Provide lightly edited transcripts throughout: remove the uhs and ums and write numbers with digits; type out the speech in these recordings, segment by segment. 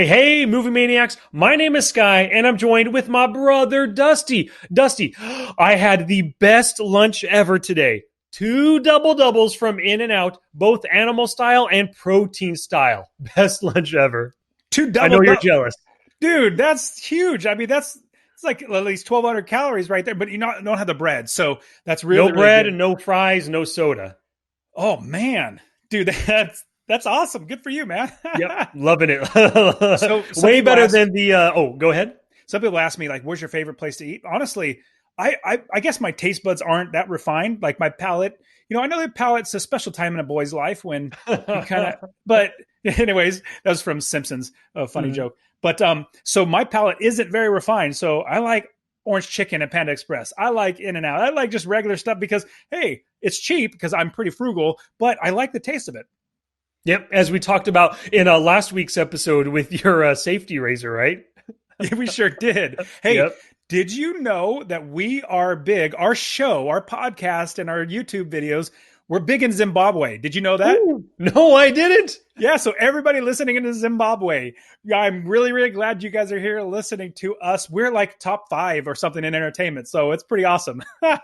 Hey, movie maniacs. My name is Sky, and I'm joined with my brother, Dusty. Dusty, I had the best lunch ever today. 2 double doubles from In-N-Out, both animal style and protein style. Best lunch ever. Two I double know you're double, jealous. dude. That's huge. I mean, it's like at least 1,200 calories right there. But you don't have the bread, so that's No really really bread good. and no fries, no soda. Oh man, dude, that's awesome. Good for you, man. Yep, loving it. So some Way people better ask, than the, go ahead. some people ask me like, "Where's your favorite place to eat?" Honestly, I guess my taste buds aren't that refined. Like my palate, I know that palate's a special time in a boy's life when you kind of. But anyways, that was from Simpsons, a funny Mhm. joke. But so my palate isn't very refined. So I like orange chicken at Panda Express. I like In-N-Out. I like just regular stuff because hey, it's cheap because I'm pretty frugal, but I like the taste of it. Yep, as we talked about in last week's episode with your safety razor, right? Yeah, we sure did. Hey, Yep. did you know that we are big? Our show, our podcast, and our YouTube videos, we're big in Zimbabwe. Did you know that? Ooh, no, I didn't. Yeah, so everybody listening in Zimbabwe, I'm really, really glad you guys are here listening to us. We're like top 5 or something in entertainment, so it's pretty awesome.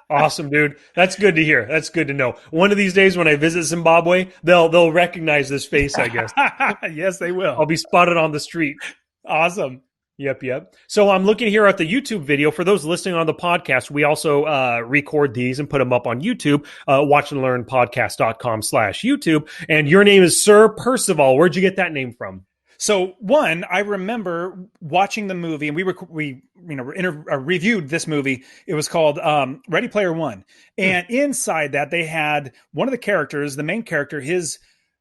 Awesome, dude. That's good to hear. That's good to know. One of these days when I visit Zimbabwe, they'll recognize this face, I guess. Yes, they will. I'll be spotted on the street. Awesome. Yep. So I'm looking here at the YouTube video. For those listening on the podcast, we also record these and put them up on YouTube, watchandlearnpodcast.com/YouTube. And your name is Sir Percival. Where'd you get that name from? So one, I remember watching the movie, and reviewed this movie. It was called Ready Player One, and inside that they had one of the characters, the main character, his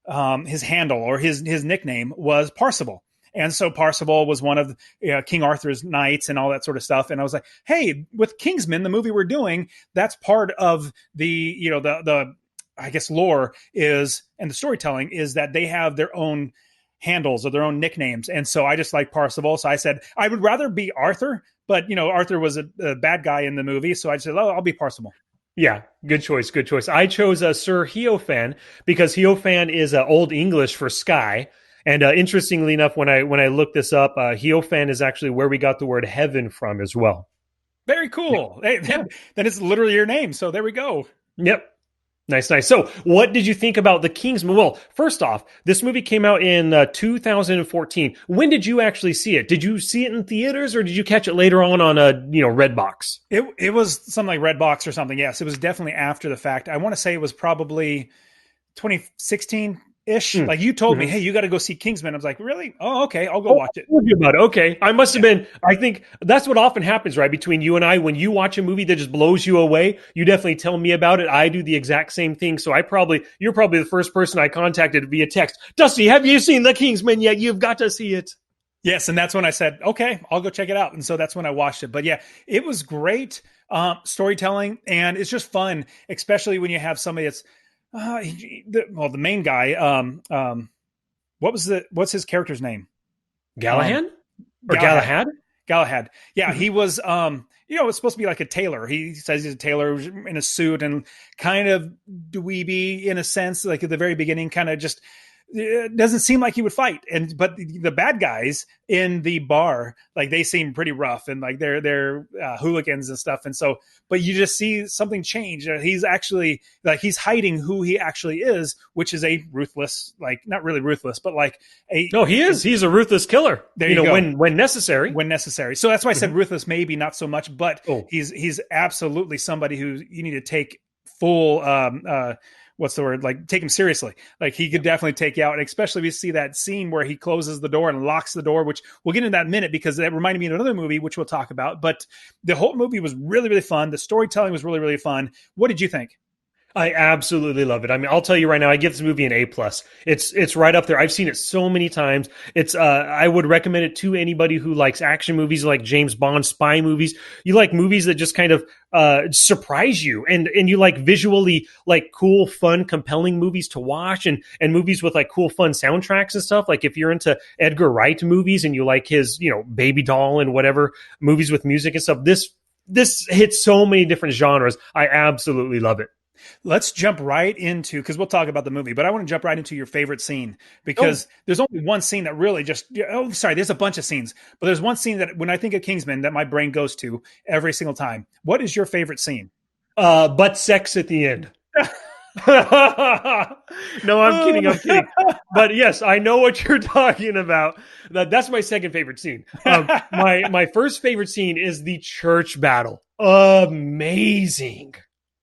handle or his nickname was Percival. And so Percival was one of King Arthur's knights and all that sort of stuff. And I was like, hey, with Kingsman, the movie we're doing, that's part of the the I guess lore is, and the storytelling is that they have their own handles or their own nicknames. And so I just like Percival. So I said, I would rather be Arthur, but Arthur was a bad guy in the movie. So I said, oh, I'll be Percival. Yeah, good choice. Good choice. I chose Sir Heophan because Heophan is Old English for sky. And interestingly enough, when I looked this up, Heophan is actually where we got the word heaven from as well. Very cool. Hey, then it's literally your name. So there we go. Yep. Nice. So what did you think about The Kingsman? Well, first off, this movie came out in 2014. When did you actually see it? Did you see it in theaters or did you catch it later on Redbox? It was something like Redbox or something. Yes, it was definitely after the fact. I want to say it was probably 2016 ish. Like you told me, hey, you got to go see Kingsman. I was like, really? Oh, okay, I'll go watch it. I told you about it. Okay, I must have been. I think that's what often happens, right? Between you and I, when you watch a movie that just blows you away, you definitely tell me about it. I do the exact same thing. So you're probably the first person I contacted via text. Dusty, have you seen The Kingsman yet? You've got to see it. Yes, and that's when I said, okay, I'll go check it out. And so that's when I watched it. But yeah, it was great storytelling, and it's just fun, especially when you have somebody that's the main guy. What's his character's name? Galahad or Galahad? Galahad. Yeah, he was. It's supposed to be like a tailor. He says he's a tailor in a suit and kind of dweeby in a sense. Like at the very beginning, kind of just. It doesn't seem like he would fight, but the bad guys in the bar, like they seem pretty rough and like they're hooligans and stuff. And so, but you just see something change. He's actually like he's hiding who he actually is, which is a ruthless, like not really ruthless, but like a no, he is. He's a ruthless killer. There you go. When necessary. When necessary. So that's why I said ruthless, maybe not so much, but he's absolutely somebody who you need to take full. What's the word? Like take him seriously. Like he could definitely take you out. And especially if you see that scene where he closes the door and locks the door, which we'll get into that in a minute because that reminded me of another movie, which we'll talk about. But the whole movie was really, really fun. The storytelling was really, really fun. What did you think? I absolutely love it. I mean, I'll tell you right now, I give this movie an A+. It's right up there. I've seen it so many times. I would recommend it to anybody who likes action movies, like James Bond spy movies. You like movies that just kind of surprise you, and you like visually like cool, fun, compelling movies to watch, and movies with like cool, fun soundtracks and stuff. Like if you're into Edgar Wright movies and you like his, Baby Doll and whatever movies with music and stuff, this hits so many different genres. I absolutely love it. Let's jump right into, because we'll talk about the movie, but I want to jump right into your favorite scene Oh, because there's only one scene that really just, oh, sorry, there's a bunch of scenes, but there's one scene that when I think of Kingsman that my brain goes to every single time. What is your favorite scene? but sex at the end. No, I'm kidding. I'm kidding. But yes, I know what you're talking about. That's my second favorite scene. My first favorite scene is the church battle. Amazing.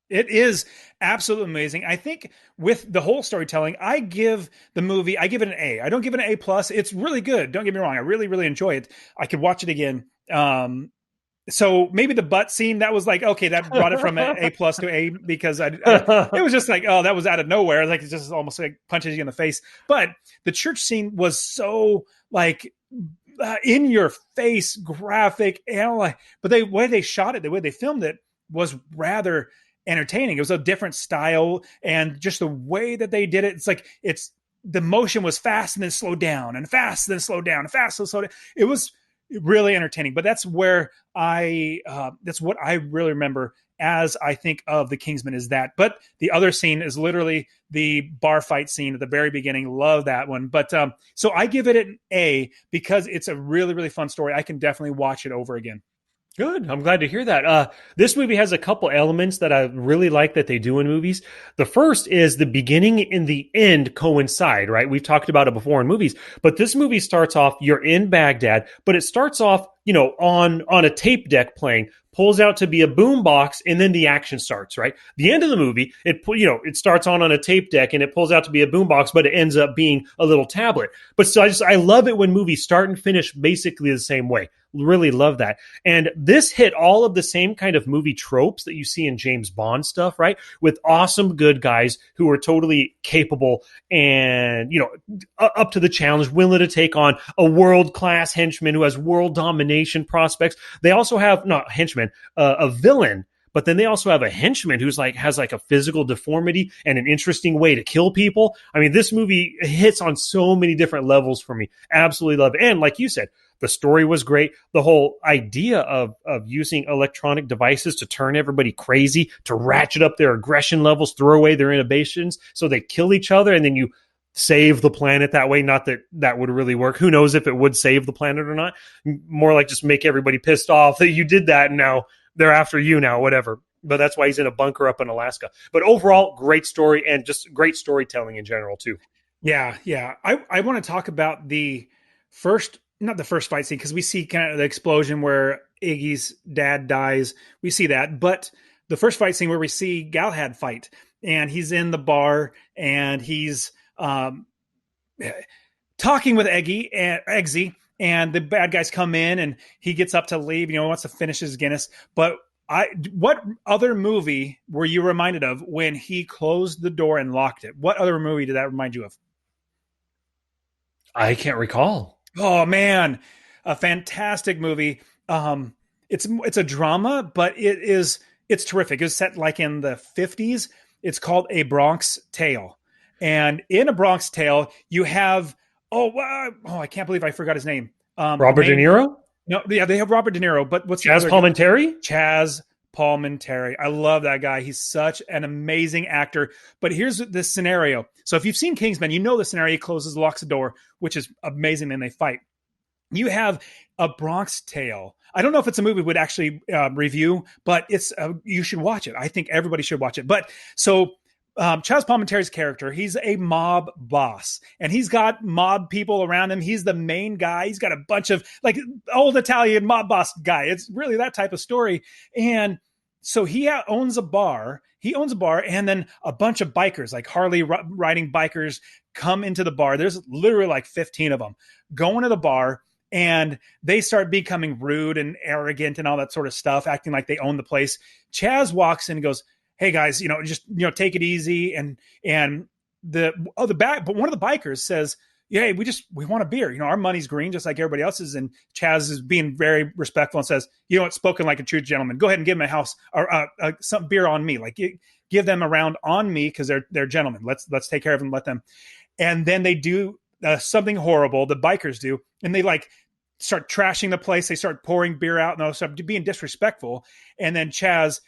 It is absolutely amazing. I think with the whole storytelling, I give the movie, I give it an A. I don't give it an A plus. It's really good. Don't get me wrong. I really, really enjoy it. I could watch it again. So maybe the butt scene that was like, okay, that brought it from an A plus to A because it was just like, oh, that was out of nowhere. Like it just almost like punches you in the face. But the church scene was so like in your face, graphic, and like, but the way they shot it, the way they filmed it was rather entertaining. It was a different style, and just the way that they did it, it's like the motion was fast and then slowed down, and fast and then slowed down, and fast and slowed down. It was really entertaining. But that's where that's what I really remember as I think of the Kingsman is that. But the other scene is literally the bar fight scene at the very beginning. Love that one. But so I give it an A because it's a really, really fun story. I can definitely watch it over again. Good. I'm glad to hear that. This movie has a couple elements that I really like that they do in movies. The first is the beginning and the end coincide, right? We've talked about it before in movies, but this movie starts off, you're in Baghdad, but it starts off, on a tape deck playing, pulls out to be a boom box, and then the action starts, right? The end of the movie, it starts on a tape deck and it pulls out to be a boom box, but it ends up being a little tablet. But so I love it when movies start and finish basically the same way. Really love that. And this hit all of the same kind of movie tropes that you see in James Bond stuff, right? With awesome good guys who are totally capable and, up to the challenge, willing to take on a world-class henchman who has world domination prospects. They also have, not henchman, a villain, but then they also have a henchman who's has a physical deformity and an interesting way to kill people. I mean, this movie hits on so many different levels for me. Absolutely love it. And like you said, the story was great. The whole idea of using electronic devices to turn everybody crazy, to ratchet up their aggression levels, throw away their inhibitions so they kill each other, and then you save the planet that way. Not that that would really work. Who knows if it would save the planet or not? More like just make everybody pissed off that you did that and now they're after you now, whatever. But that's why he's in a bunker up in Alaska. But overall, great story and just great storytelling in general, too. Yeah, yeah. I want to talk about the first, not the first fight scene, because we see kind of the explosion where Iggy's dad dies. We see that. But the first fight scene where we see Galahad fight, and he's in the bar and he's talking with Eggsy, and the bad guys come in and he gets up to leave, wants to finish his Guinness. But what other movie were you reminded of when he closed the door and locked it? What other movie did that remind you of? I can't recall. Oh man, a fantastic movie. It's a drama, but it's terrific. It's set like in the 50s. It's called A Bronx Tale. And in A Bronx Tale, you have I can't believe I forgot his name. Robert De Niro? No, yeah, they have Robert De Niro, but what's Chaz Palminteri? Chaz Palminteri. I love that guy. He's such an amazing actor. But here's the scenario. So if you've seen Kingsman, you know the scenario. He closes, locks the door, which is amazing. Then they fight. You have A Bronx Tale. I don't know if it's a movie we'd actually review, but you should watch it. I think everybody should watch it. But so Chaz Palminteri's character, he's a mob boss, and he's got mob people around him. He's the main guy. He's got a bunch of like old Italian mob boss guy. It's really that type of story. And so he owns a bar. He owns a bar, and then a bunch of bikers, like Harley riding bikers, come into the bar. There's literally like 15 of them going to the bar. And they start becoming rude and arrogant and all that sort of stuff, acting like they own the place. Chaz walks in and goes, "Hey guys, just take it easy." And but one of the bikers says, "Yeah, we want a beer. Our money's green just like everybody else's." And Chaz is being very respectful and says, "Spoken like a true gentleman. Go ahead and give them a house or some beer on me. Like give them a round on me because they're gentlemen. Let's take care of them. Let them." And then they do something horrible. The bikers do, and they start trashing the place. They start pouring beer out and all stuff, being disrespectful. And then Chaz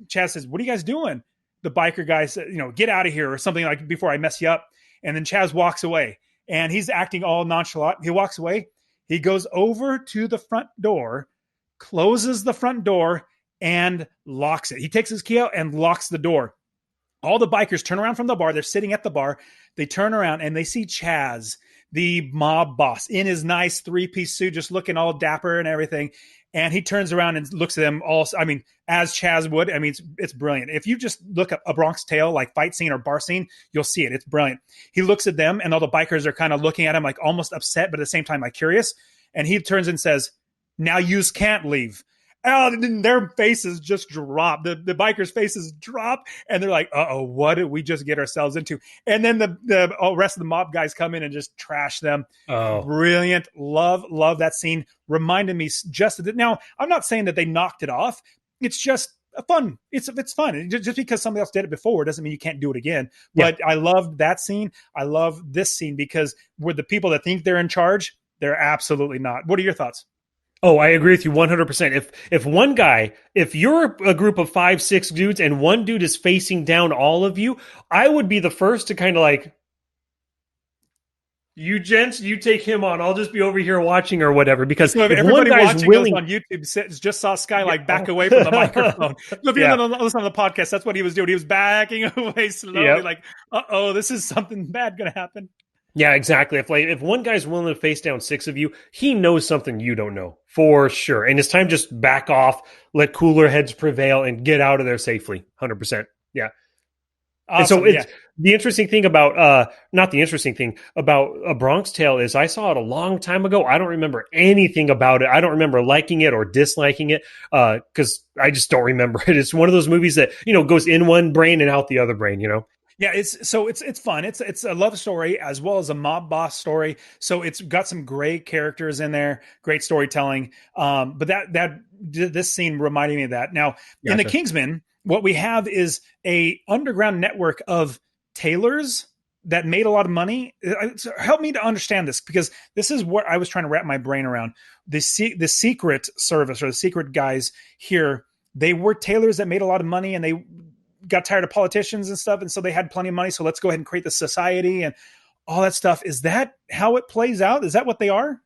says, "What are you guys doing?" the biker guy said, get out of here or something like before I mess you up. And then Chaz walks away and he's acting all nonchalant. He walks away. He goes over to the front door, closes the front door, and locks it. He takes his key out and locks the door. All the bikers turn around from the bar. They're sitting at the bar. They turn around and they see Chaz, the mob boss, in his nice 3-piece suit, just looking all dapper and everything. And he turns around and looks at them all. I mean, as Chaz would. I mean, it's brilliant. If you just look up a Bronx Tale, like fight scene or bar scene, you'll see it. It's brilliant. He looks at them and all the bikers are kind of looking at him like almost upset, but at the same time, like curious. And he turns and says, now yous can't leave. And their faces just drop. The bikers' faces drop, and they're like, "Uh-oh, what did we just get ourselves into?" And then the rest of the mob guys come in and just trash them. Oh, Brilliant! Love that scene. Reminded me just now. I'm not saying that they knocked it off. It's just fun. It's fun. Just because somebody else did it before doesn't mean you can't do it again. But I loved that scene. I love this scene because with the people that think they're in charge, they're absolutely not. What are your thoughts? Oh, I agree with you 100%. If one guy, if you're a group of 5, 6 dudes and one dude is facing down all of you, I would be the first to kind of like, you gents, you take him on. I'll just be over here watching or whatever. Because so if one guy's willing on YouTube, just saw Sky like back away from the microphone. If you listen to the podcast, that's what he was doing. He was backing away slowly, like, this is something bad going to happen. Yeah, exactly. If one guy's willing to face down 6 of you, he knows something you don't know for sure. And it's time just back off, let cooler heads prevail, and get out of there safely. 100%. Yeah. Awesome, and so the interesting thing about not the interesting thing about A Bronx Tale is I saw it a long time ago. I don't remember anything about it. I don't remember liking it or disliking it because I just don't remember it. It's one of those movies that goes in one brain and out the other brain. Yeah, it's fun. It's a love story as well as a mob boss story. So it's got some great characters in there, great storytelling. But this scene reminded me of that. Now, in the Kingsman, what we have is a underground network of tailors that made a lot of money. So help me to understand this, because this is what I was trying to wrap my brain around. The secret service or the secret guys here, they were tailors that made a lot of money, and they got tired of politicians and stuff. And so they had plenty of money. So let's go ahead and create the society and all that stuff. Is that how it plays out? Is that what they are?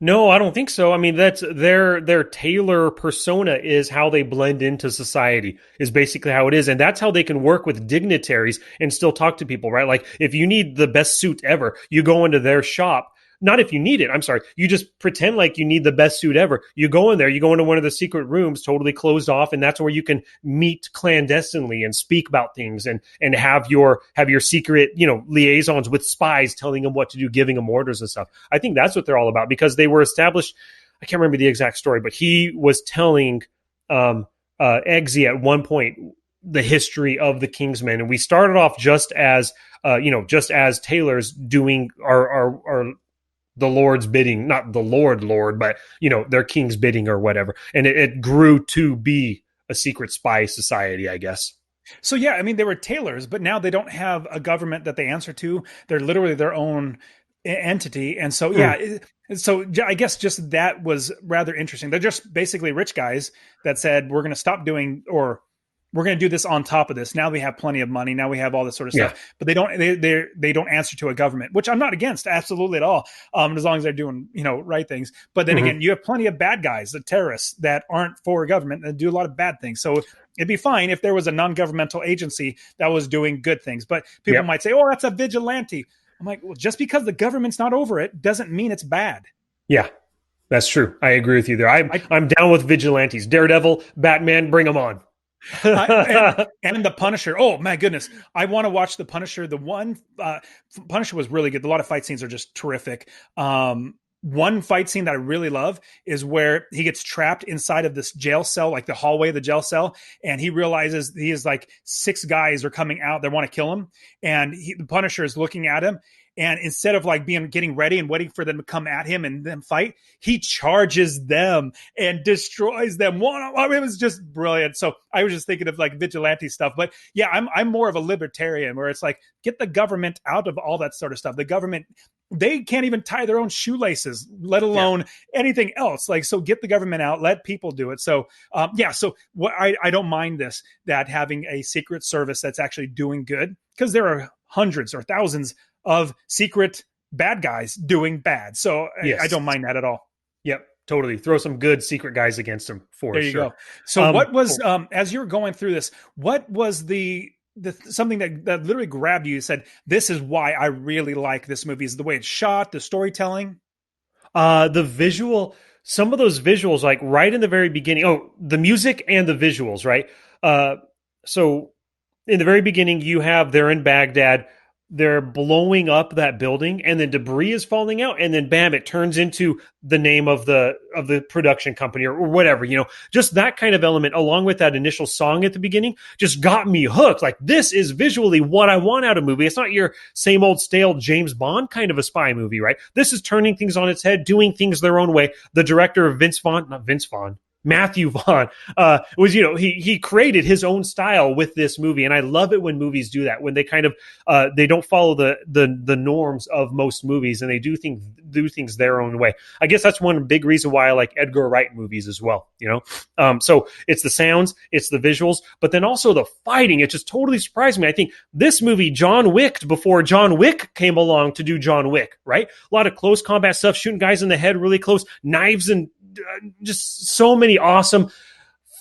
No, I don't think so. I mean, that's their tailor persona is how they blend into society, is basically how it is. And that's how they can work with dignitaries and still talk to people, right? Like if you need the best suit ever, you go into their shop. Not if you need it. I'm sorry. You just pretend like you need the best suit ever. You go in there, you go into one of the secret rooms, totally closed off. And that's where you can meet clandestinely and speak about things and have your secret, liaisons with spies, telling them what to do, giving them orders and stuff. I think that's what they're all about, because they were established. I can't remember the exact story, but he was telling, Eggsy at one point, the history of the Kingsmen. And we started off just as tailors doing our the Lord's bidding, not the Lord, but, their king's bidding or whatever. And it grew to be a secret spy society, I guess. So, yeah, I mean, they were tailors, but now they don't have a government that they answer to. They're literally their own entity. And so, so I guess just that was rather interesting. They're just basically rich guys that said, we're going to stop doing, or we're going to do this on top of this. Now we have plenty of money. Now we have all this sort of stuff, but they don't answer to a government, which I'm not against absolutely at all. As long as they're doing, right things. But then again, you have plenty of bad guys, the terrorists that aren't for government and do a lot of bad things. So it'd be fine if there was a non-governmental agency that was doing good things, but people might say, oh, that's a vigilante. I'm like, well, just because the government's not over it doesn't mean it's bad. Yeah, that's true. I agree with you there. I'm down with vigilantes. Daredevil, Batman, bring them on. and the Punisher. Oh my goodness, I want to watch the Punisher. The one Punisher was really good. A lot of fight scenes are just terrific. One fight scene that I really love is where he gets trapped inside of this jail cell, like the hallway of the jail cell, and he realizes he is like 6 guys are coming out that want to kill him, and the Punisher is looking at him, And instead of like getting ready and waiting for them to come at him and then fight, he charges them and destroys them. It was just brilliant. So I was just thinking of like vigilante stuff. But yeah, I'm more of a libertarian where it's like, get the government out of all that sort of stuff. The government, they can't even tie their own shoelaces, let alone anything else. Like, so get the government out, let people do it. So, so what I don't mind this, that having a secret service that's actually doing good, because there are hundreds or thousands of secret bad guys doing bad. So Yes. I don't mind that at all. Yep, totally. Throw some good secret guys against them for There you sure. go. So what was, as you were going through this, what was the something that literally grabbed you? You said, this is why I really like this movie, is the way it's shot, the storytelling. The visual, some of those visuals, like right in the very beginning. Oh, the music and the visuals, right? So in the very beginning, they're in Baghdad. They're blowing up that building, and then debris is falling out, and then bam, it turns into the name of the production company or whatever, just that kind of element, along with that initial song at the beginning, just got me hooked. Like, this is visually what I want out of a movie. It's not your same old stale James Bond kind of a spy movie, right? This is turning things on its head, doing things their own way. The director of Matthew Vaughn was, he created his own style with this movie. And I love it when movies do that, when they kind of, they don't follow the norms of most movies, and they do things their own way. I guess that's one big reason why I like Edgar Wright movies as well, So it's the sounds, it's the visuals, but then also the fighting. It just totally surprised me. I think this movie John Wicked before John Wick came along to do John Wick, right? A lot of close combat stuff, shooting guys in the head really close, knives, and just so many awesome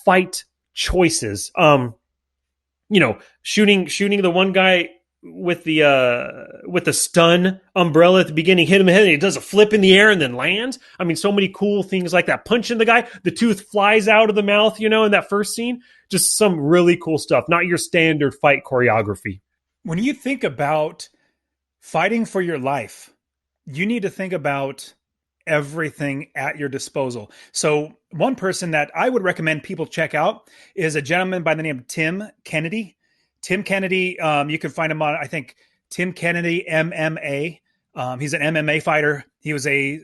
fight choices. Shooting the one guy with the stun umbrella at the beginning, hit him in the head, and he does a flip in the air and then lands. I mean, so many cool things like that. Punching the guy, the tooth flies out of the mouth, in that first scene. Just some really cool stuff. Not your standard fight choreography. When you think about fighting for your life, you need to think about everything at your disposal. So one person that I would recommend people check out is a gentleman by the name of Tim Kennedy. Tim Kennedy, you can find him on, I think, Tim Kennedy MMA. He's an MMA fighter. He was a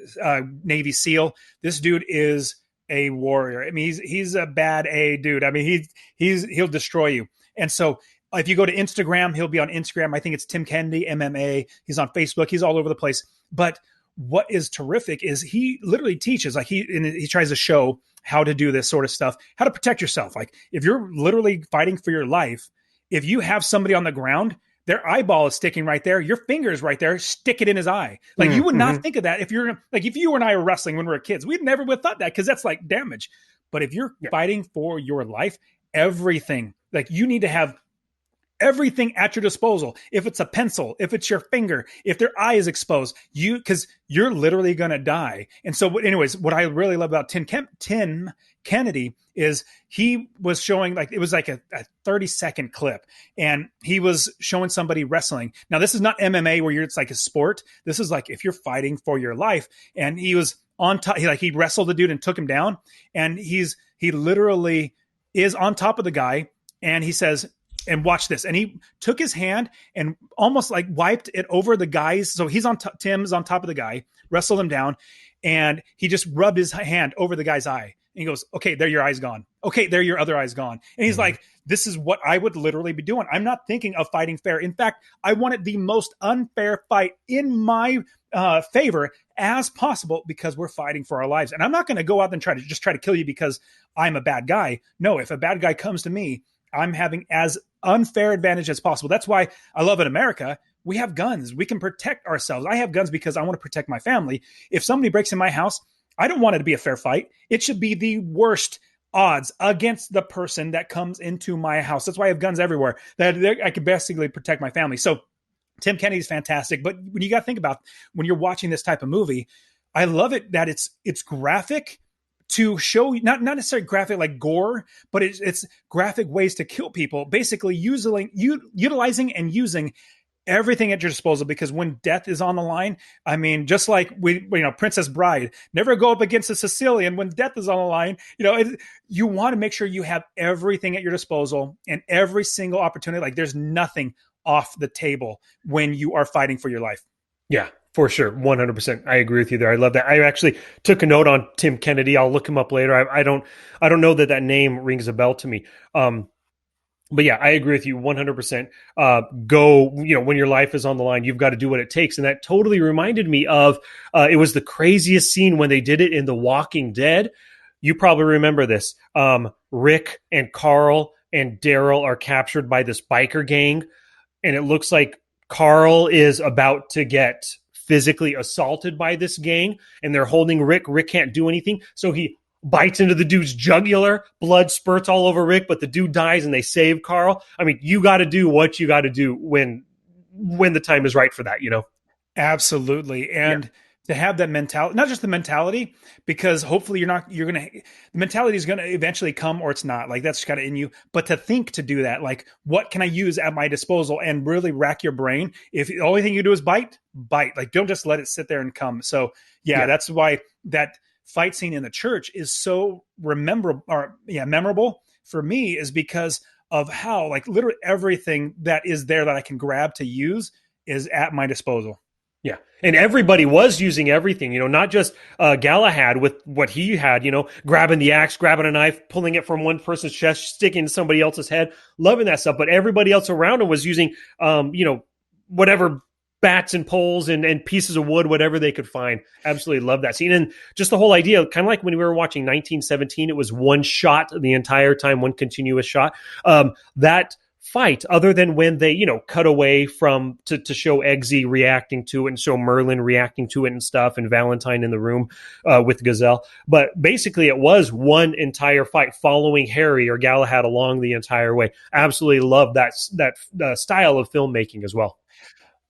Navy SEAL. This dude is a warrior. I mean, he's a bad A dude. I mean, he'll destroy you. And so if you go to Instagram, he'll be on Instagram. I think it's Tim Kennedy MMA. He's on Facebook. He's all over the place. But what is terrific is he literally teaches, like he tries to show how to do this sort of stuff, how to protect yourself. Like, if you're literally fighting for your life, if you have somebody on the ground, their eyeball is sticking right there, your finger is right there, stick it in his eye. Like, you would not think of that if if you and I were wrestling when we were kids, we'd never would have thought that, because that's like damage. But if you're fighting for your life, everything, like, you need to have everything at your disposal. If it's a pencil, if it's your finger, if their eye is exposed, because you're literally going to die. And so anyways, what I really love about Tim Kennedy is he was showing, like, it was like a 30-second clip, and he was showing somebody wrestling. Now, this is not MMA where it's like a sport. This is like if you're fighting for your life. And he was on top, he wrestled the dude and took him down. And he literally is on top of the guy, and he says, and watch this. And he took his hand and almost like wiped it over the guy's. So he's Tim's on top of the guy, wrestled him down, and he just rubbed his hand over the guy's eye. And he goes, okay, there your eye's gone. Okay, there your other eye's gone. And he's like, this is what I would literally be doing. I'm not thinking of fighting fair. In fact, I wanted the most unfair fight in my favor as possible, because we're fighting for our lives. And I'm not going to go out and try to kill you because I'm a bad guy. No, if a bad guy comes to me, I'm having as unfair advantage as possible. That's why I love in America, we have guns. We can protect ourselves. I have guns because I want to protect my family. If somebody breaks in my house, I don't want it to be a fair fight. It should be the worst odds against the person that comes into my house. That's why I have guns everywhere, that I can basically protect my family. So Tim Kennedy's fantastic. But when you got to think about when you're watching this type of movie, I love it that it's graphic, to show not necessarily graphic like gore, but it's graphic ways to kill people, basically utilizing and using everything at your disposal. Because when death is on the line, I mean, just like Princess Bride, never go up against a Sicilian when death is on the line. You want to make sure you have everything at your disposal and every single opportunity. Like, there's nothing off the table when you are fighting for your life. Yeah, for sure. 100%. I agree with you there. I love that. I actually took a note on Tim Kennedy. I'll look him up later. I don't know that that name rings a bell to me. But yeah, I agree with you 100%. Go, when your life is on the line, you've got to do what it takes. And that totally reminded me of, it was the craziest scene when they did it in The Walking Dead. You probably remember this. Rick and Carl and Daryl are captured by this biker gang, and it looks like Carl is about to get physically assaulted by this gang, and they're holding Rick. Rick can't do anything, so he bites into the dude's jugular. Blood spurts all over Rick, but the dude dies, and they save Carl. I mean, you got to do what you got to do when the time is right for that. Absolutely. Yeah, And to have that mentality, not just the mentality, because hopefully the mentality is going to eventually come or it's not. Like that's kind of in you, but to think to do that, like what can I use at my disposal and really rack your brain? If the only thing you do is bite, like don't just let it sit there and come. So yeah, yeah. that's why that fight scene in the church is so memorable for me is because of how like literally everything that is there that I can grab to use is at my disposal. Yeah. And everybody was using everything, not just Galahad with what he had, grabbing the axe, grabbing a knife, pulling it from one person's chest, sticking to somebody else's head, loving that stuff. But everybody else around him was using, whatever bats and poles and pieces of wood, whatever they could find. Absolutely love that scene. And just the whole idea, kind of like when we were watching 1917, it was one shot the entire time, one continuous shot. That fight, other than when they cut away from to show Eggsy reacting to it and show Merlin reacting to it and stuff, and Valentine in the room with Gazelle, but basically it was one entire fight following Harry or Galahad along the entire way. Absolutely love that style of filmmaking as well.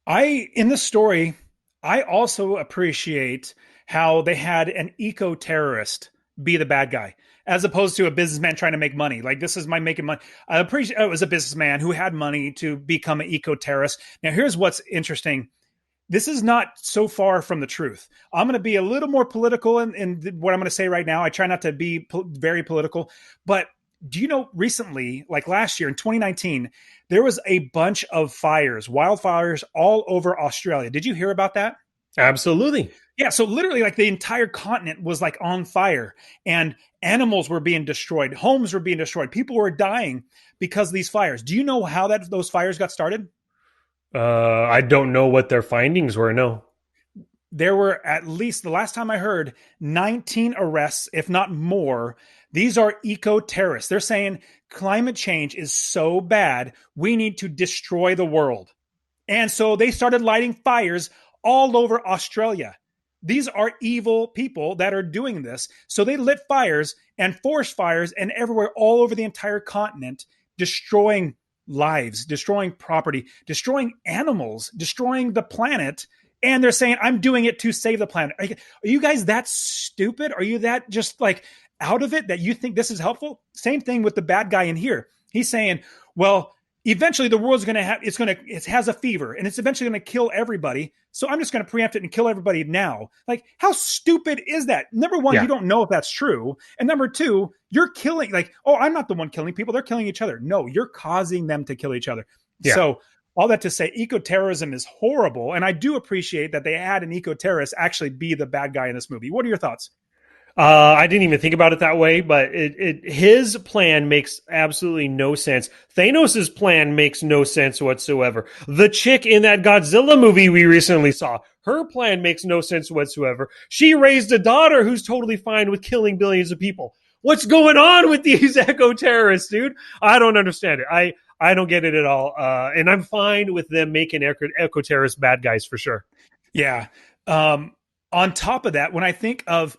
In the story, I also appreciate how they had an eco-terrorist be the bad guy, as opposed to a businessman trying to make money. Like this is my making money. I appreciate it was a businessman who had money to become an eco-terrorist. Now, here's what's interesting. This is not so far from the truth. I'm going to be a little more political in what I'm going to say right now. I try not to be very political, but do you know recently, like last year in 2019, there was a bunch of wildfires all over Australia. Did you hear about that? Absolutely. Yeah, so literally like the entire continent was like on fire and animals were being destroyed, homes were being destroyed, people were dying because of these fires. Do you know how those fires got started? I don't know what their findings were. No. There were at least, the last time I heard, 19 arrests, if not more. These are eco-terrorists. They're saying climate change is so bad, we need to destroy the world. And so they started lighting fires all over Australia. These are evil people that are doing this. So they lit fires and forest fires and everywhere, all over the entire continent, destroying lives, destroying property, destroying animals, destroying the planet. And they're saying, I'm doing it to save the planet. Are you guys that stupid? Are you that just like out of it that you think this is helpful? Same thing with the bad guy in here. He's saying, well, eventually the world's going to it has a fever and it's eventually going to kill everybody. So I'm just going to preempt it and kill everybody now. Like, how stupid is that? Number one, You don't know if that's true. And number two, you're killing, like, oh, I'm not the one killing people. They're killing each other. No, you're causing them to kill each other. Yeah. So all that to say, eco-terrorism is horrible. And I do appreciate that they had an eco-terrorist actually be the bad guy in this movie. What are your thoughts? I didn't even think about it that way, but his plan makes absolutely no sense. Thanos' plan makes no sense whatsoever. The chick in that Godzilla movie we recently saw, her plan makes no sense whatsoever. She raised a daughter who's totally fine with killing billions of people. What's going on with these eco-terrorists, dude? I don't understand it. I don't get it at all. And I'm fine with them making eco-terrorist bad guys for sure. Yeah. On top of that, when I think of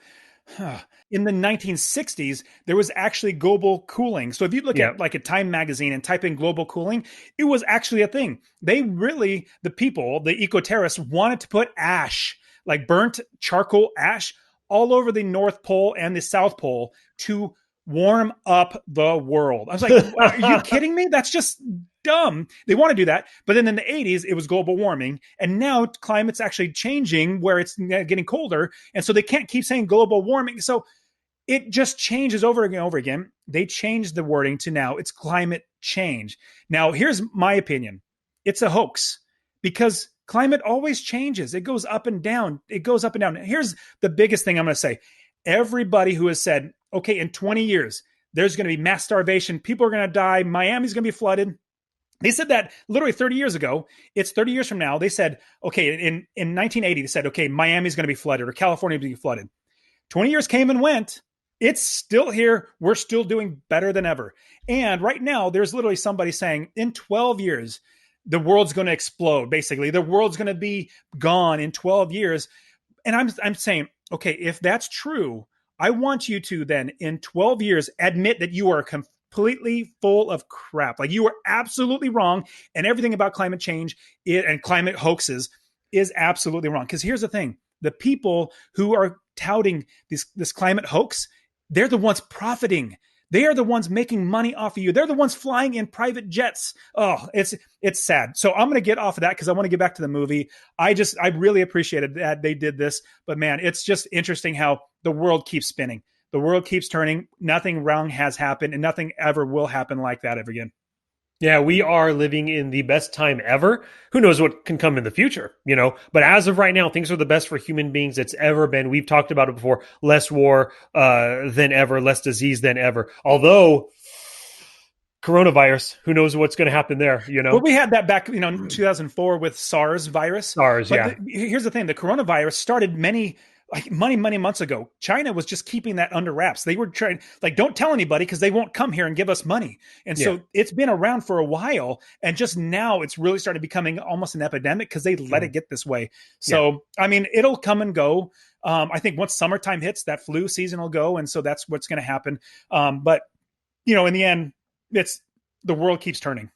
in the 1960s, there was actually global cooling. So if you look at like a Time magazine and type in global cooling, it was actually a thing. The eco-terrorists wanted to put ash, like burnt charcoal ash, all over the North Pole and the South Pole to warm up the world. I was like, are you kidding me? That's just dumb. They want to do that. But then in the 80s, it was global warming. And now climate's actually changing where it's getting colder. And so they can't keep saying global warming. So it just changes over and over again. They changed the wording to now it's climate change. Now, here's my opinion. It's a hoax because Climate always changes. It goes up and down. It goes up and down. Here's the biggest thing I'm going to say. Everybody who has said, okay, in 20 years, there's going to be mass starvation. People are going to die. Miami's going to be flooded. They said that literally 30 years ago. It's 30 years from now. They said, okay, in 1980, they said, okay, Miami's going to be flooded or California will be flooded. 20 years came and went. It's still here. We're still doing better than ever. And right now, there's literally somebody saying in 12 years, the world's going to explode. Basically, the world's going to be gone in 12 years. And I'm saying, okay, if that's true, I want you to then in 12 years admit that you are completely full of crap. Like you are absolutely wrong. And everything about climate change and climate hoaxes is absolutely wrong. Because here's the thing. The people who are touting this climate hoax, they're the ones profiting. They are the ones making money off of you. They're the ones flying in private jets. Oh, it's sad. So I'm going to get off of that because I want to get back to the movie. I really appreciated that they did this, but man, it's just interesting how the world keeps spinning. The world keeps turning. Nothing wrong has happened and nothing ever will happen like that ever again. Yeah, we are living in the best time ever. Who knows what can come in the future, you know? But as of right now, things are the best for human beings it's ever been. We've talked about it before. Less war than ever, less disease than ever. Although coronavirus, who knows what's going to happen there, you know? Well, we had that back, in 2004 with SARS virus. SARS, but yeah. Here's the thing. The coronavirus started many months ago. China was just keeping that under wraps. They were trying, don't tell anybody because they won't come here and give us money. And so it's been around for a while. And just now it's really started becoming almost an epidemic because they let it get this way. So, I mean, it'll come and go. I think once summertime hits, that flu season will go. And so that's what's going to happen. But, in the end, it's the world keeps turning.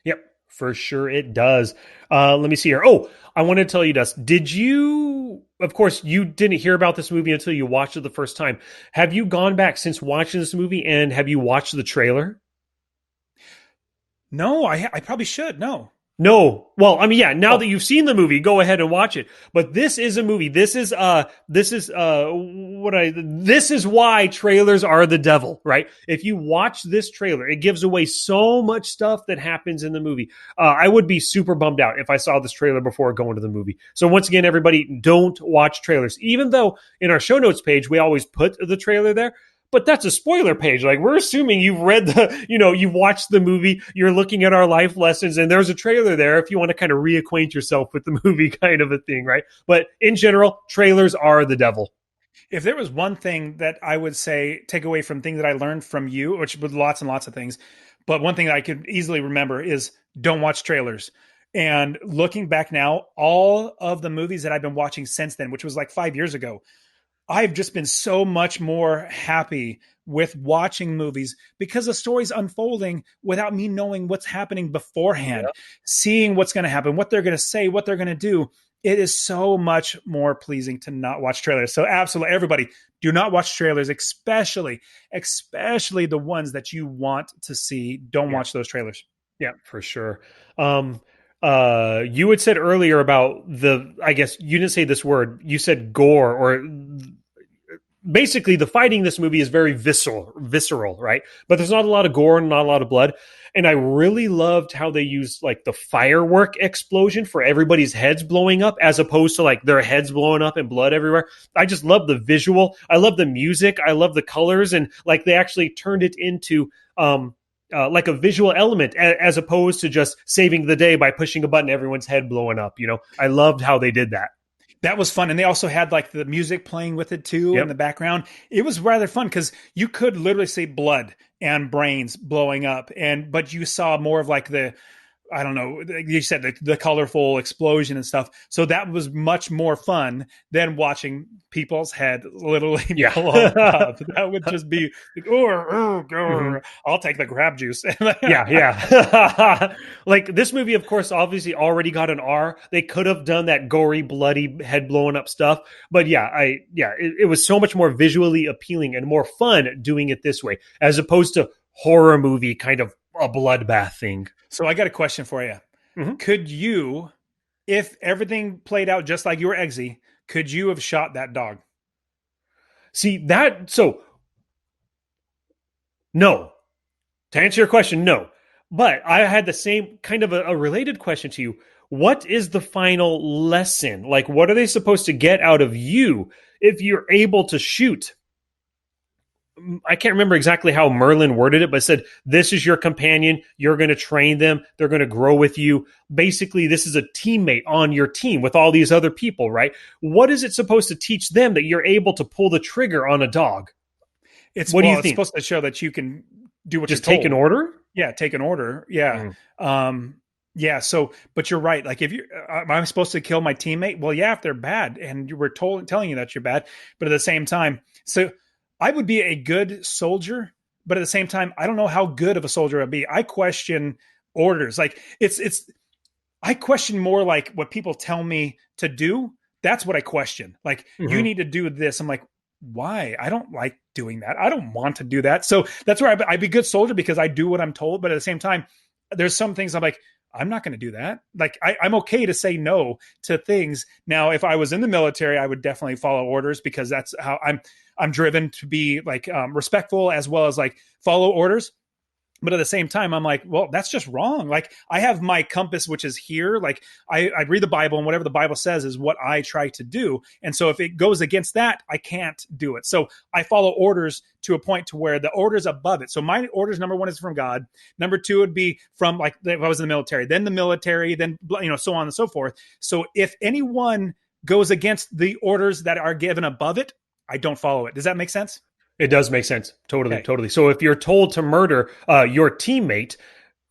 Yep, for sure it does. Let me see here. Oh, I want to tell you, Dust, of course, you didn't hear about this movie until you watched it the first time. Have you gone back since watching this movie and have you watched the trailer? No, I probably should. No. No. Well, I mean, yeah, now that you've seen the movie, go ahead and watch it. But this is a movie. This is why trailers are the devil, right? If you watch this trailer, it gives away so much stuff that happens in the movie. I would be super bummed out if I saw this trailer before going to the movie. So once again, everybody, don't watch trailers. Even though in our show notes page, we always put the trailer there. But that's a spoiler page. Like, we're assuming you've read you've watched the movie, you're looking at our life lessons, and there's a trailer there if you want to kind of reacquaint yourself with the movie kind of a thing, right? But in general, trailers are the devil. If there was one thing that I would say, take away from things that I learned from you, which was lots and lots of things, but one thing that I could easily remember is don't watch trailers. And looking back now, all of the movies that I've been watching since then, which was like 5 years ago, I've just been so much more happy with watching movies because the story's unfolding without me knowing what's happening beforehand, seeing what's going to happen, what they're going to say, what they're going to do. It is so much more pleasing to not watch trailers. So absolutely, everybody, do not watch trailers, especially the ones that you want to see. Don't watch those trailers. Yeah, for sure. You had said earlier about I guess you didn't say this word, you said gore, or basically the fighting in this movie is very visceral, right? But there's not a lot of gore and not a lot of blood. And I really loved how they used like the firework explosion for everybody's heads blowing up as opposed to like their heads blowing up and blood everywhere. I just love the visual. I love the music. I love the colors. And like they actually turned it into like a visual element as opposed to just saving the day by pushing a button, everyone's head blowing up. I loved how they did that. That was fun. And they also had like the music playing with it too in the background. It was rather fun because you could literally see blood and brains blowing up. But you saw more of like I don't know, you said the colorful explosion and stuff. So that was much more fun than watching people's head literally blow up. That would just be like, I'll take the grab juice. Yeah. Like this movie, of course, obviously already got an R. They could have done that gory, bloody, head blowing up stuff. But it was so much more visually appealing and more fun doing it this way, as opposed to horror movie kind of a bloodbath thing. So I got a question for you. Mm-hmm. Could you, if everything played out just like you were Eggsy, could you have shot that dog? No. To answer your question, no. But I had the same kind of a related question to you. what is the final lesson? Like, what are they supposed to get out of you if you're able to shoot? I can't remember exactly how Merlin worded it, but said, this is your companion. You're going to train them. They're going to grow with you. Basically, this is a teammate on your team with all these other people, right? What is it supposed to teach them that you're able to pull the trigger on a dog? What do you It's think? supposed to show that you can do what Just you're take an told. order? Yeah, take an order. Yeah. Mm. Yeah. So, but you're right. Like, if you, I'm supposed to kill my teammate. Well, yeah, if they're bad, and you were telling you that you're bad, but at the same time, so I would be a good soldier, but at the same time, I don't know how good of a soldier I'd be. I question orders. Like, I question more like what people tell me to do. That's what I question. Like, you Mm-hmm. need to do this. I'm like, why? I don't like doing that. I don't want to do that. So that's where I'd be a good soldier, because I do what I'm told. But at the same time, there's some things I'm like, I'm not going to do that. Like, I'm okay to say no to things. Now, if I was in the military, I would definitely follow orders, because that's how I'm driven to be, like, respectful, as well as like follow orders. But at the same time, I'm like, well, that's just wrong. Like, I have my compass, which is here. Like, I read the Bible, and whatever the Bible says is what I try to do. And so if it goes against that, I can't do it. So I follow orders to a point to where the orders above it. So my orders, number one, is from God. Number two would be from, like, if I was in the military, then, so on and so forth. So if anyone goes against the orders that are given above it, I don't follow it. Does that make sense? It does make sense. Totally, Okay. totally. So if you're told to murder your teammate,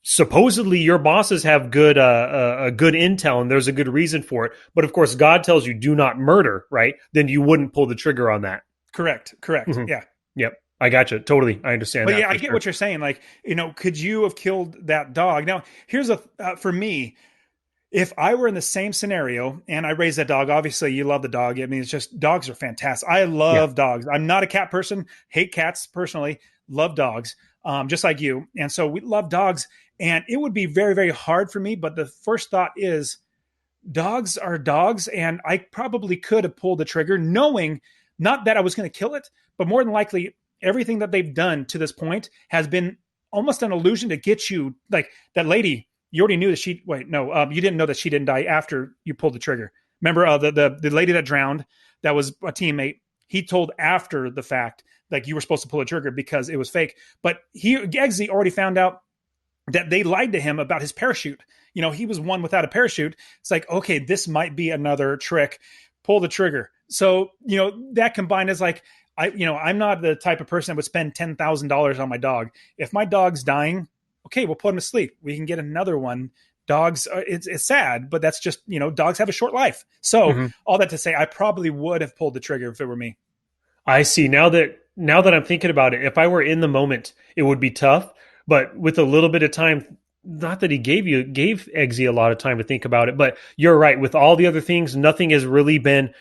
supposedly your bosses have good intel, and there's a good reason for it. But of course, God tells you do not murder, right? Then you wouldn't pull the trigger on that. Correct. Mm-hmm. Yeah. Yep. I got you. Totally. I understand But that. yeah, I For get sure. what you're saying. Like, could you have killed that dog? Now, here's for me, if I were in the same scenario and I raised that dog, obviously you love the dog. I mean, it's just, dogs are fantastic. I Yeah. love dogs. I'm not a cat person, hate cats personally, love dogs, just like you. And so we love dogs, and it would be very, very hard for me. But the first thought is, dogs are dogs. And I probably could have pulled the trigger, knowing not that I was going to kill it, but more than likely everything that they've done to this point has been almost an illusion to get you, like that lady. You already knew that you didn't know that she didn't die after you pulled the trigger. Remember, the lady that drowned, that was a teammate. He told after the fact, like, you were supposed to pull a trigger because it was fake. But Eggsy already found out that they lied to him about his parachute. He was one without a parachute. It's like, okay, this might be another trick. Pull the trigger. So, that combined is like, I'm not the type of person that would spend $10,000 on my dog. If my dog's dying, okay, we'll put him to sleep. We can get another one. Dogs, it's sad, but that's just, dogs have a short life. So Mm-hmm. all that to say, I probably would have pulled the trigger if it were me. I see. Now that I'm thinking about it, if I were in the moment, it would be tough. But with a little bit of time, not that he gave Eggsy a lot of time to think about it, but you're right. With all the other things, nothing has really been.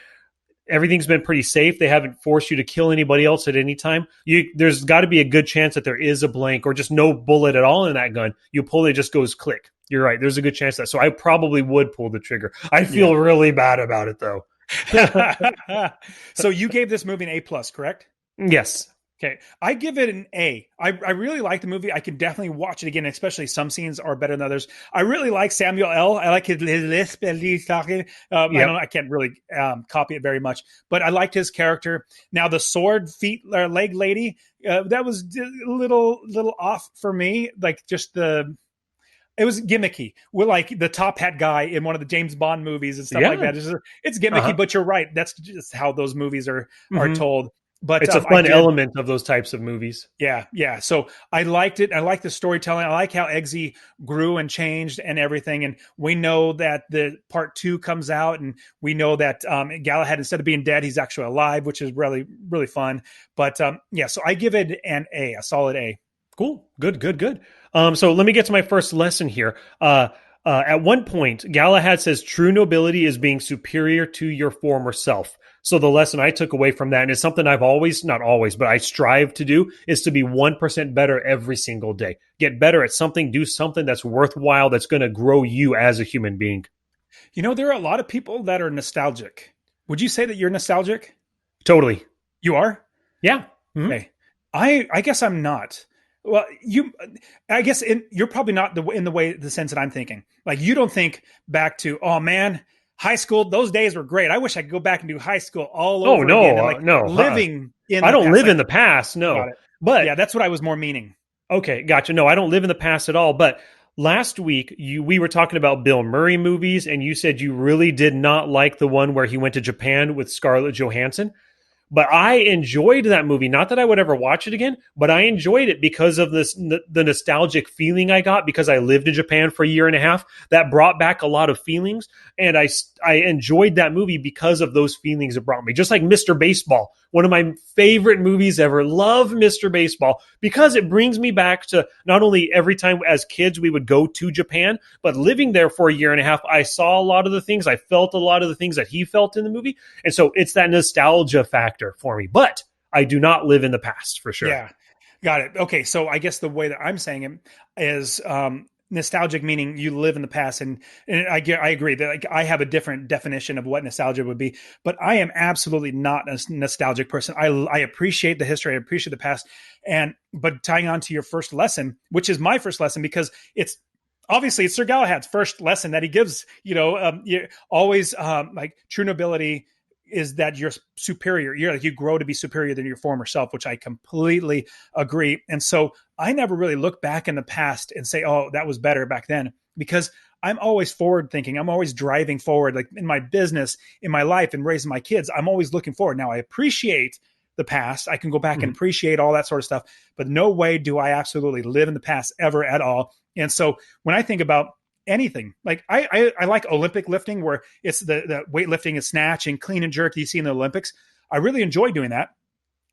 Everything's been pretty safe. They haven't forced you to kill anybody else at any time. There's got to be a good chance that there is a blank or just no bullet at all in that gun. You pull it, just goes click. You're right. There's a good chance that. So I probably would pull the trigger. I Yeah. feel really bad about it though. So you gave this movie an A+, correct? Yes. Okay, I give it an A. I really like the movie. I can definitely watch it again, especially some scenes are better than others. I really like Samuel L. I like his lisp as he's talking. Yep. I can't really copy it very much, but I liked his character. Now the sword feet or leg lady, that was a little off for me. Like, just it was gimmicky. We're like the top hat guy in one of the James Bond movies and stuff like Yeah. that. It's gimmicky, Uh-huh. but you're right. That's just how those movies are Mm-hmm. told. But It's a I fun did. element of those types of movies. Yeah. So I liked it. I like the storytelling. I like how Eggsy grew and changed and everything. And we know that the part 2 comes out, and we know that Galahad, instead of being dead, he's actually alive, which is really, really fun. But yeah, so I give it an A, a solid A. Cool. Good. So let me get to my first lesson here. At one point, Galahad says true nobility is being superior to your former self. So the lesson I took away from that, and it's something I've not always, but I strive to do, is to be 1% better every single day. Get better at something, do something that's worthwhile, that's going to grow you as a human being. There are a lot of people that are nostalgic. Would you say that you're nostalgic? Totally. You are? Yeah. Mm-hmm. Okay. I guess I'm not. Well, I guess you're probably not in the sense that I'm thinking. Like, you don't think back to, oh man, high school, those days were great. I wish I could go back and do high school all Oh over again, and no, like no. living in I the don't past. live in Like, the past, got no. it. But Yeah, that's what I was more meaning. okay, gotcha. No, I don't live in the past at all. But last week, we were talking about Bill Murray movies, and you said you really did not like the one where he went to Japan with Scarlett Johansson. But I enjoyed that movie. Not that I would ever watch it again, but I enjoyed it because of the nostalgic feeling I got because I lived in Japan for a year and a half. That brought back a lot of feelings, and I enjoyed that movie because of those feelings it brought me. Just like Mr. Baseball, one of my favorite movies ever. Love Mr. Baseball because it brings me back to not only every time as kids we would go to Japan, but living there for a year and a half, I saw a lot of the things, I felt a lot of the things that he felt in the movie. And so it's that nostalgia factor for me. But I do not live in the past for sure. Yeah, got it. Okay, so I guess the way that I'm saying it is nostalgic, meaning you live in the past, and I agree that like I have a different definition of what nostalgia would be, but I am absolutely not a nostalgic person. I appreciate the history, I appreciate the past, and but tying on to your first lesson, which is my first lesson, because it's obviously it's Sir Galahad's first lesson that he gives. You always like true nobility is that you're superior. You're like you grow to be superior than your former self, which I completely agree. And so I never really look back in the past and say, oh, that was better back then, because I'm always forward thinking. I'm always driving forward, like in my business, in my life, and raising my kids. I'm always looking forward. Now I appreciate the past. I can go back and appreciate all that sort of stuff, but no way do I absolutely live in the past ever at all. And so when I think about anything, like I like Olympic lifting, where it's the weightlifting and snatch and clean and jerk that you see in the Olympics. I really enjoy doing that.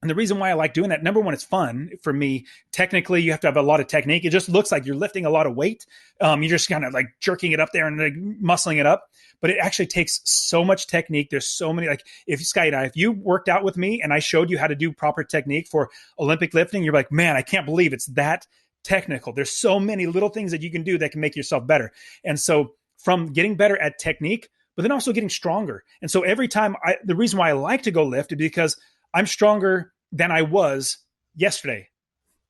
And the reason why I like doing that, number one, it's fun for me. Technically, you have to have a lot of technique. It just looks like you're lifting a lot of weight. You're just kind of like jerking it up there and like muscling it up. But it actually takes so much technique. There's so many, like if Sky and I, if you worked out with me and I showed you how to do proper technique for Olympic lifting, you're like, man, I can't believe it's that technical. There's so many little things that you can do that can make yourself better. And so from getting better at technique, but then also getting stronger. And so every time the reason why I like to go lift is because I'm stronger than I was yesterday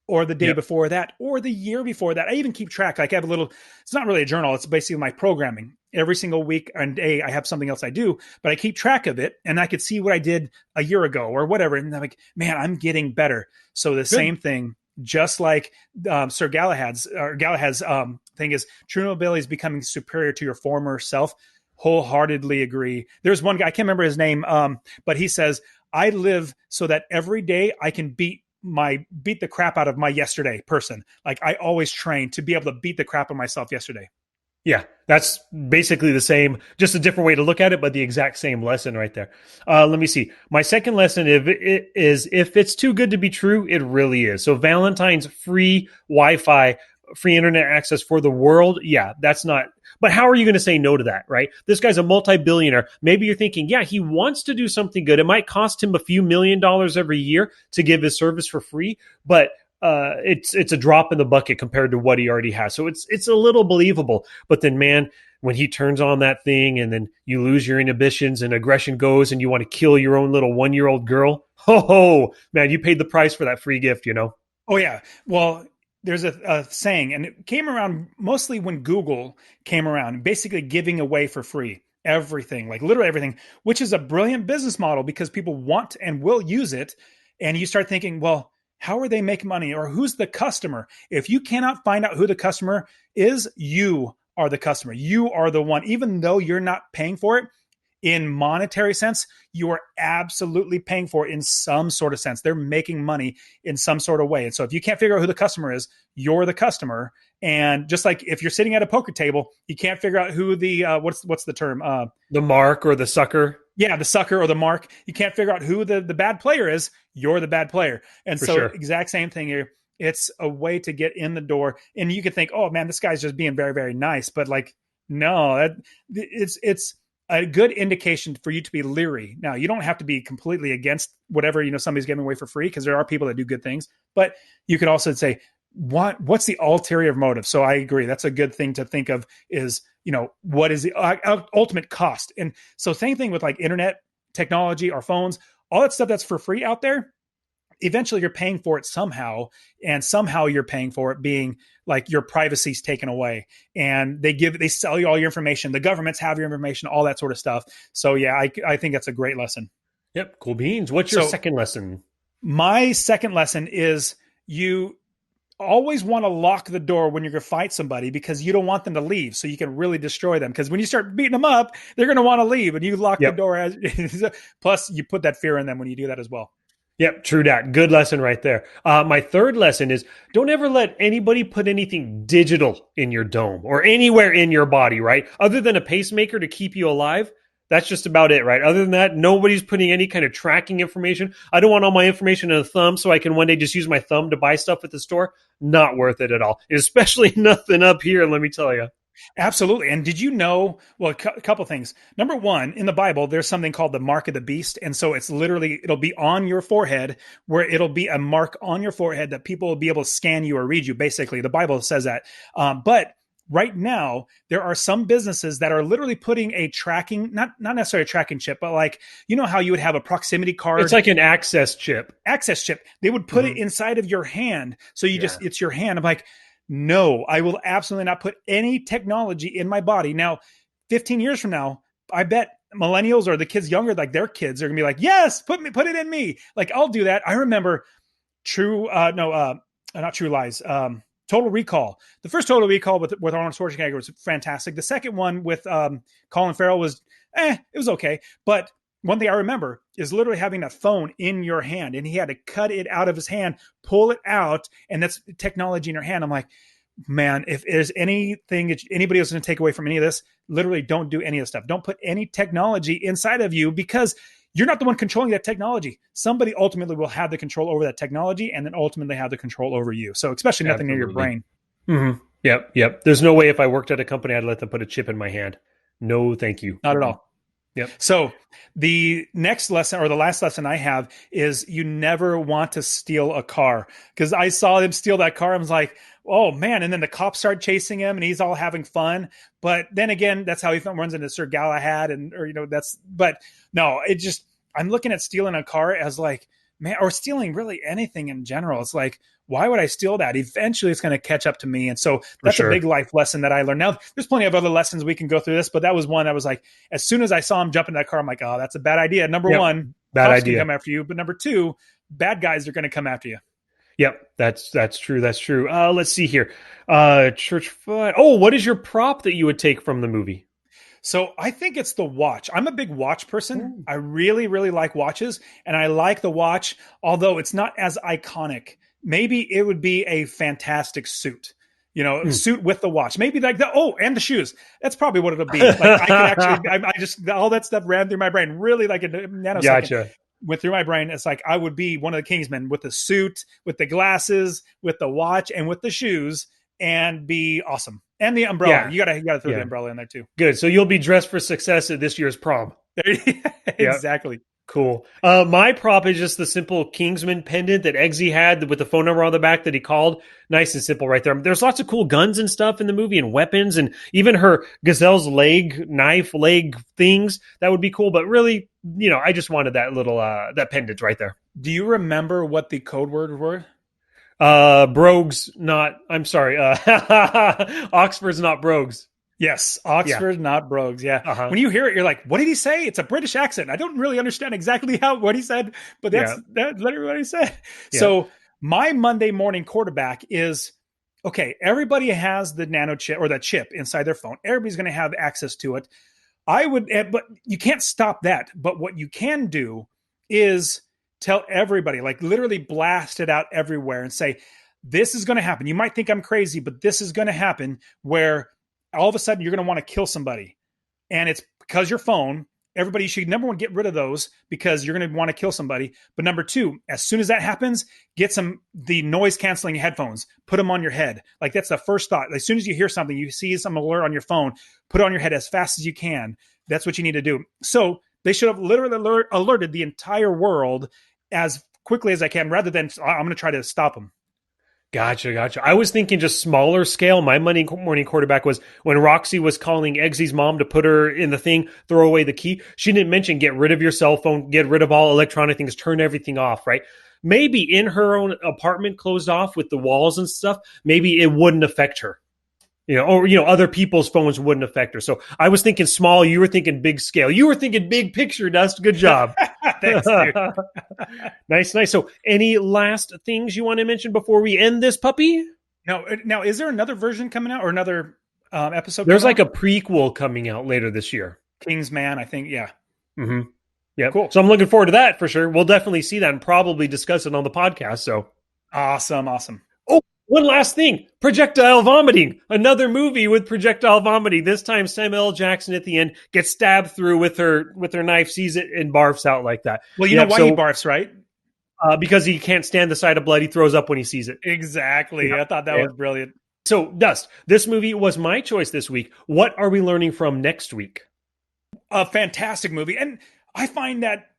or the day before that or the year before that. I even keep track. Like I have a little, it's not really a journal. It's basically my programming. Every single week and day, I have something else I do, but I keep track of it and I could see what I did a year ago or whatever. And I'm like, man, I'm getting better. So the same thing, just like Sir Galahad's thing is true nobility is becoming superior to your former self. Wholeheartedly agree. There's one guy, I can't remember his name, but he says, I live so that every day I can beat the crap out of my yesterday person. Like I always train to be able to beat the crap out of myself yesterday. Yeah, that's basically the same, just a different way to look at it, but the exact same lesson right there. Let me see. My second lesson is if it's too good to be true, it really is. So Valentine's free Wi-Fi, free internet access for the world. Yeah, that's not. But how are you going to say no to that, right? This guy's a multi-billionaire. Maybe you're thinking, yeah, he wants to do something good. It might cost him a few $1 million every year to give his service for free, but it's a drop in the bucket compared to what he already has. So it's a little believable. But then, man, when he turns on that thing and then you lose your inhibitions and aggression goes and you want to kill your own little 1-year-old girl, ho, man, you paid the price for that free gift, you know? Oh, yeah. Well, there's a saying, and it came around mostly when Google came around, basically giving away for free everything, like literally everything, which is a brilliant business model because people want and will use it. And you start thinking, well, how are they making money, or who's the customer? If you cannot find out who the customer is, you are the customer. You are the one, even though you're not paying for it in monetary sense, you are absolutely paying for it in some sort of sense. They're making money in some sort of way. And so if you can't figure out who the customer is, you're the customer. And just like if you're sitting at a poker table, you can't figure out who the, what's the term? The mark or the sucker. Yeah, the sucker or the mark. You can't figure out who the bad player is. You're the bad player. And For so sure. exact same thing here. It's a way to get in the door. And you could think, oh man, this guy's just being very, very nice. But like, no, it's a good indication for you to be leery. Now, you don't have to be completely against whatever, somebody's giving away for free, because there are people that do good things. But you could also say, what's the ulterior motive? So I agree. That's a good thing to think of is, what is the ultimate cost? And so same thing with like internet technology, our phones, all that stuff that's for free out there. eventually you're paying for it somehow, and somehow you're paying for it being like your privacy's taken away, and they sell you all your information. The governments have your information, all that sort of stuff. So yeah, I think that's a great lesson. Yep. Cool beans. What's your So second lesson? my second lesson is you always want to lock the door when you're going to fight somebody, because you don't want them to leave, so you can really destroy them. Because when you start beating them up, they're going to want to leave, and you lock the door. Plus, you put that fear in them when you do that as well. Yep, true that. Good lesson right there. My third lesson is don't ever let anybody put anything digital in your dome or anywhere in your body, right? Other than a pacemaker to keep you alive. That's just about it, right? Other than that, nobody's putting any kind of tracking information. I don't want all my information in a thumb so I can one day just use my thumb to buy stuff at the store. Not worth it at all. Especially nothing up here, let me tell you. Absolutely. And did you know, well, a couple things. Number one, in the Bible, there's something called the mark of the beast. And so it's literally, it'll be on your forehead, where it'll be a mark on your forehead that people will be able to scan you or read you. Basically, the Bible says that. But right now, there are some businesses that are literally putting a tracking, not necessarily a tracking chip, but like, you know how you would have a proximity card? It's like an access chip. Access chip. They would put it inside of your hand. So it's your hand. I'm like, no, I will absolutely not put any technology in my body. Now, 15 years from now, I bet millennials or the kids younger, like their kids are gonna be like, yes, put it in me. Like, I'll do that. I remember not True Lies. Total Recall. The first Total Recall with Arnold Schwarzenegger was fantastic. The second one with Colin Farrell was, it was okay. But one thing I remember is literally having a phone in your hand, and he had to cut it out of his hand, pull it out, and that's technology in your hand. I'm like, man, if there's anything anybody else is going to take away from any of this, literally don't do any of this stuff. Don't put any technology inside of you, because you're not the one controlling that technology. Somebody ultimately will have the control over that technology, and then ultimately have the control over you. So especially nothing near your brain. Mm-hmm. Yep. There's no way if I worked at a company, I'd let them put a chip in my hand. No, thank you. Not at all. Yep. So the next lesson, or the last lesson I have, is you never want to steal a car, because I saw him steal that car. I was like, oh man. And then the cops started chasing him, and he's all having fun. But then again, that's how he runs into Sir Galahad, but no, I'm looking at stealing a car as like, man, or stealing really anything in general. It's like, why would I steal that? Eventually it's going to catch up to me. And so that's a big life lesson that I learned. Now, there's plenty of other lessons we can go through this, but that was one that was like, as soon as I saw him jump in that car, I'm like, oh, that's a bad idea. Number one, bad cops idea. can come after you. But number two, bad guys are going to come after you. Yep, that's true. That's true. Let's see here. Church fight. Oh, what is your prop that you would take from the movie? So I think it's the watch. I'm a big watch person. Ooh. I really, really like watches, and I like the watch, although it's not as iconic. Maybe it would be a fantastic suit, suit with the watch. Maybe like and the shoes. That's probably what it'll be. Like I could actually, I just, all that stuff ran through my brain really like a nanosecond. Gotcha. Went through my brain. It's like I would be one of the Kingsmen with the suit, with the glasses, with the watch, and with the shoes, and be awesome. And the umbrella. You gotta throw the umbrella in there too. Good. So you'll be dressed for success at this year's prom. Exactly. Cool. My prop is just the simple Kingsman pendant that Eggsy had with the phone number on the back that he called. Nice and simple right there. There's lots of cool guns and stuff in the movie, and weapons, and even her gazelle's knife leg things. That would be cool. But really, I just wanted that little that pendant right there. Do you remember what the code word were? Brogues, I'm sorry. Oxford's not brogues. Yes, Oxford, not brogues. Yeah. Uh-huh. When you hear it, you're like, what did he say? It's a British accent. I don't really understand exactly what he said, but that's literally what he said. Yeah. So my Monday morning quarterback is, okay, everybody has the nano chip or that chip inside their phone. Everybody's going to have access to it. But you can't stop that. But what you can do is tell everybody, like literally blast it out everywhere and say, this is going to happen. You might think I'm crazy, but this is going to happen, where all of a sudden you're going to want to kill somebody. And it's because your phone. Everybody should, number one, get rid of those, because you're going to want to kill somebody. But number two, as soon as that happens, get the noise canceling headphones, put them on your head. Like that's the first thought. As soon as you hear something, you see some alert on your phone, put it on your head as fast as you can. That's what you need to do. So they should have literally alerted the entire world as quickly as I can, rather than I'm going to try to stop them. Gotcha. I was thinking just smaller scale. My Monday morning quarterback was when Roxy was calling Eggsy's mom to put her in the thing, throw away the key. She didn't mention get rid of your cell phone, get rid of all electronic things, turn everything off, right? maybe in her own apartment closed off with the walls and stuff, maybe it wouldn't affect her. Or other people's phones wouldn't affect her. So I was thinking small, you were thinking big scale. You were thinking big picture, Dust. Good job. Thanks, dude. Nice. So any last things you want to mention before we end this puppy? No, now is there another version coming out or another episode? There's like a prequel coming out later this year. Kingsman, I think. Yeah. Mm-hmm. Yeah. Cool. So I'm looking forward to that for sure. We'll definitely see that and probably discuss it on the podcast. So awesome. Oh, one last thing. Projectile vomiting. Another movie with projectile vomiting. This time Samuel L. Jackson at the end gets stabbed through with her knife, sees it, and barfs out like that. Well, you know why he barfs, right? Because he can't stand the sight of blood. He throws up when he sees it. Exactly. Yeah. I thought that was brilliant. So, Dust, this movie was my choice this week. What are we learning from next week? A fantastic movie. And I find that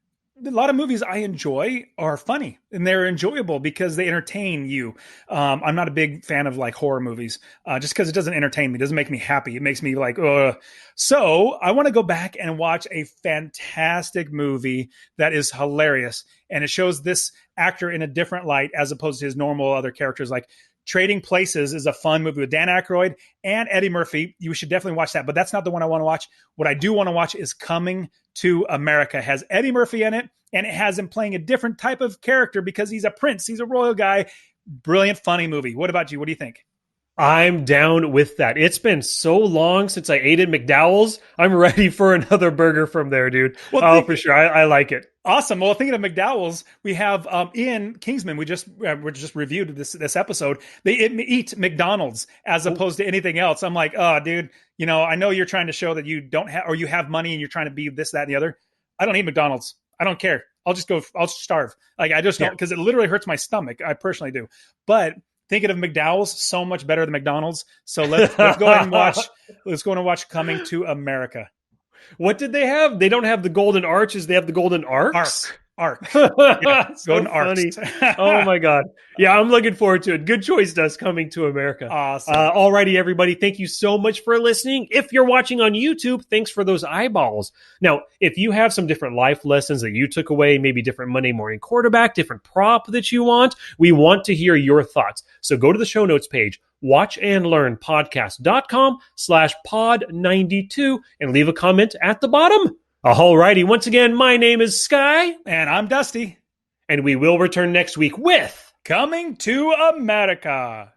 a lot of movies I enjoy are funny and they're enjoyable because they entertain you. I'm not a big fan of like horror movies just because it doesn't entertain me. It doesn't make me happy. It makes me like, ugh. So I want to go back and watch a fantastic movie that is hilarious. And it shows this actor in a different light as opposed to his normal other characters. Like Trading Places is a fun movie with Dan Aykroyd and Eddie Murphy. You should definitely watch that, but that's not the one I want to watch. What I do want to watch is Coming to America. It has Eddie Murphy in it, and it has him playing a different type of character because he's a prince. He's a royal guy. Brilliant, funny movie. What about you? What do you think? I'm down with that. It's been so long since I ate at McDowell's. I'm ready for another burger from there, dude. Well, for sure. I like it. Awesome. Well, thinking of McDowell's, we have in Kingsman. We just reviewed this episode. They eat McDonald's as opposed to anything else. I'm like, oh, dude. I know you're trying to show that you don't have or you have money and you're trying to be this, that, and the other. I don't eat McDonald's. I don't care. I'll starve. Like I just don't because it literally hurts my stomach. I personally do, but. Thinking of McDowell's, so much better than McDonald's. So let's go ahead and watch. Let's go and watch Coming to America. What did they have? They don't have the golden arches. They have the golden arcs. Arc. Yeah, so funny. Oh my God. Yeah, I'm looking forward to it. Good choice, Dust, Coming to America. Awesome. Alrighty, everybody. Thank you so much for listening. If you're watching on YouTube, thanks for those eyeballs. Now, if you have some different life lessons that you took away, maybe different Monday morning quarterback, different prop that you want, we want to hear your thoughts. So go to the show notes page, watchandlearnpodcast.com/pod92 and leave a comment at the bottom. Alrighty, once again, my name is Sky. And I'm Dusty. And we will return next week with Coming to America.